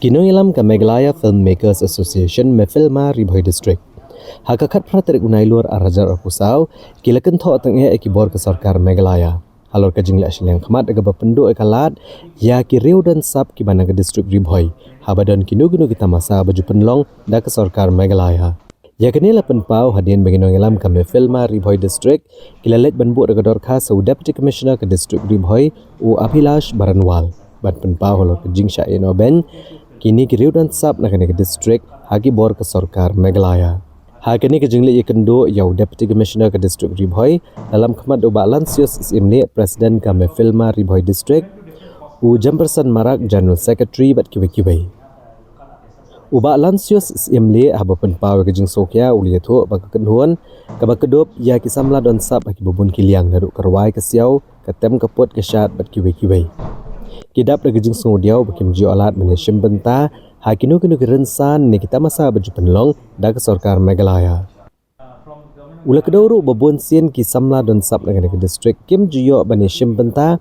Kinongilam ka Meghalaya Filmmakers Association MEFILMA Bhoi District. Hakakat praterik unai luar arajar apusau kilakan tho tengah ekibor ke sarkar Meghalaya. Halor ka jingla asilang khamat aga Pynduh ekalat ya ki riu dan sap ki bana ke district Bhoi. Habadan kinu-kinu kita masa baju penlong da ke sarkar Meghalaya. Ya kenila penpau hadian bagi nongilam ka MEFILMA Bhoi District kilalet banbu aga dorka sau Deputy Commissioner ke district Bhoi u Apilash Baranwal. Ban penpau halor ke jing Shah ben kini kiriu dan sap nak ke district hagi bor ke sarkar Meghalaya. Hakini ke jingli ikendo yau Deputy Commissioner ke district Bhoi dalam khidmat ubak lansius isimni Presiden ke MEFILMA Bhoi District u Jemperson Marak General Secretary bat kiwe-kiwe. Ubak lansius isimli haba penpau ke jing sokya ulia tu bak kenhuan ke bakedop ya ki Samla Donsap haki bubun kiliang naruk kerwai ke siau ke tem keput ke syat bat kiwe-kiwe. Kidap lagi jing sungudiau bakim jiu alat menyeshim benta hakinu-kinu ke Runsan ni kita masa baju penlong da ke sarkar Meghalaya. Ula kedauru babun sien ki Samla Donsap dengan ke district kim jiu menyeshim benta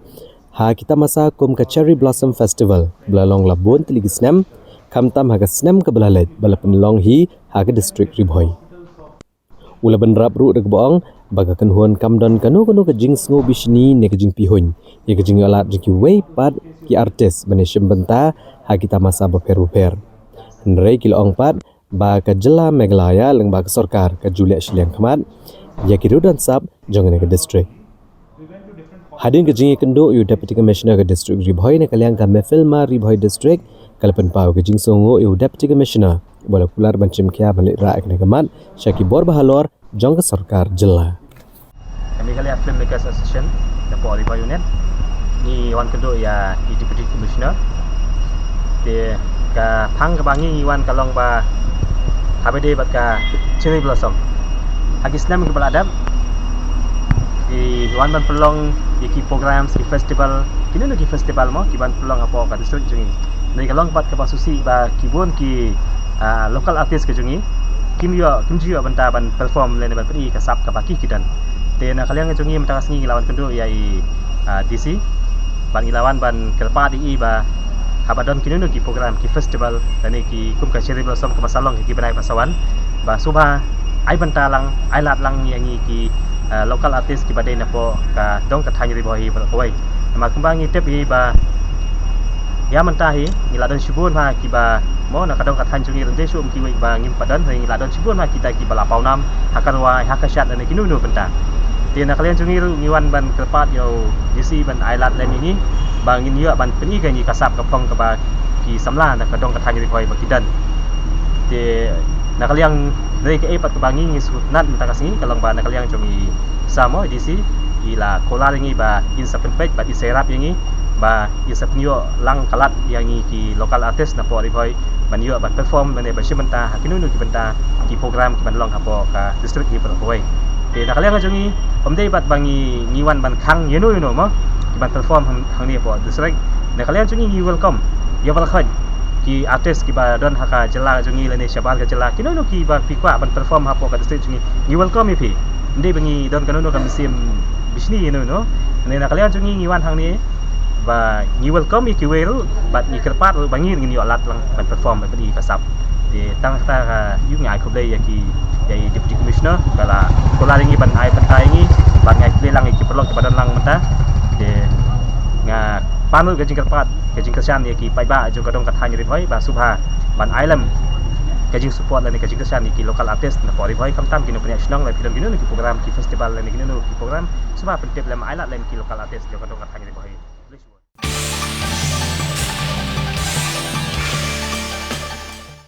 ha kita masa kum ke Cherry Blossom Festival belalong labun teligi senam kamtam ha ke senam ke belalet bala penlong hi ha ke district Bhoi. Ula benrap ru dek boong baga kenhuan kamdon kanu-kanu ke jing sngo bishni ne ke jing pihun ye ke jing alat jiki wei pat ki artis menyeshim benta ha kita masa Bapher. Nrei kilo ong pat ba ke jela Meghalaya leng ba ke sarkar ke Juliet Shiliang Khamat ya ki rudan sap jong ke district. Hadin ke jing kendo yu Deputy Commissioner ke district Bhoi ne kaliang ka MEFILMA Bhoi District kalapan pau ke jing songo yu Deputy Commissioner bola kular bancim kia balik ra ke Khamat syaki bor bahalor jong ke sarkar jela. Meghalaya Filmmakers Association dapat Bhoi unit ni wan kendo ya Deputy Commissioner de ka phang ka bangi wan kalong ba habede bat ka Cherry Blossom hagi senam ke baladam di wan ban pelong ki program ki festival kini ki festival mo ki ban pelong apa ka district jungi ni kalong bat ka basusi ba ki bon ki local artist ke jungi kim jiyo banta ban perform le ban pri ka sap ka baki kidan te na kaliang jungi mentang sengi lawan kendo ya DC ban ilawan ban kerpa di ba habadon kini ki program ki festival dan ki kum ka Cherry Blossom ke masalong ki benai pasawan ba subha ai banta lang ai lat lang yang ki local artist ki badai na po ka dong ka thang ri Bhoi Bhoi ma kembang ni tep hi ba ya mentahi ngiladon shibun ha ki ba mo na kadong ka thang jungi rende sum ki wei ba ngim padan ngiladon shibun ha kita ki bala paunam hakarwa hakasyat dan ki nunu benta dia nak kalian jungi ngiwan ban kerpat yo disi ban ailat len ini bangin yo ban peni ka ni kasap ka pong ka ba ki Samla na kadong ka thang ri Bhoi bakidan de nak kalian dari ke epat ke bangi ni sunat mentang kasini kalau ba nak kalian jungi samo disi ila kola ringi ba insa penpek ba diserap yangi ba isa penyo lang kalat yang ki local artist na po Bhoi ban yo ban perform mane ba shimenta hakinunu ki benta ki program ki ban long hapo ka district ni Bhoi de nak kalian jungi omdei bat bangi ngiwan ban khang yenu mo ki ban perform hang ni po district nak kalian jungi welcome ya welcome ki artis ki ba don haka jela jungi lene syabar ka jela kinono ki ba pikwa ban perform hapo ka district jungi ni welcome ipi ndei bangi don kanono ka musim bisni no ne na kalian jungi ngiwan hang ni ba ni welcome ki weru bat ni kerpat bangi ngi alat lang ban perform ba di kasap de tang ta yu ngai ko dei ya ki dei Deputy Commissioner bala kola ringi ban ai pentai ngi ban ngai lang ki perlu ke badan lang mata de nga panu ke jingkerpat ke jingkersan ki pai ba jo kadong kathang ri Bhoi ba subha ban island ke jing support la ni ke jingkersan ki local artist na Bhoi kamtam kinu punya senang la film kinu ki program ki festival la ni kinu ki program subha pentep lam island la ki local artist jo kadong kathang ri Bhoi